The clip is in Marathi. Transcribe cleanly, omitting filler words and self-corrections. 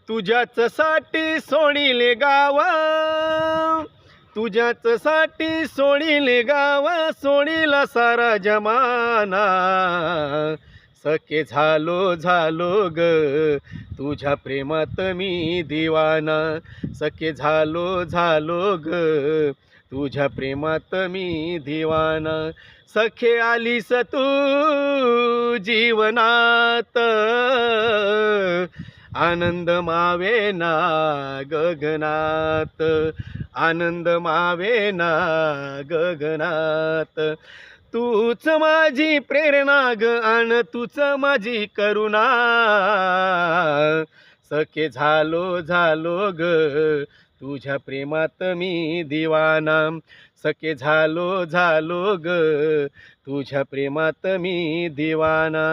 तुझ्याच साठी सोडिले गाव, तुझ्याच साठी सोडिले गाव, सोडिला सारा जमाना. सखे झालो झालो ग तुझ्या प्रेमात मी दिवाना. सखे झालो झालो ग तुझ्या प्रेमात मी दिवाना. सखे आलीस तू जीवनात, आनंद मावेना गगनात, आनंद मावेना गगनात. तूच माझी प्रेरणा ग आन तूच माझी करुणा. सखे झालो झालो ग तुझ्या प्रेमात मी दिवाना. सखे झालो झालो ग तुझ्या प्रेमात मी दिवाना.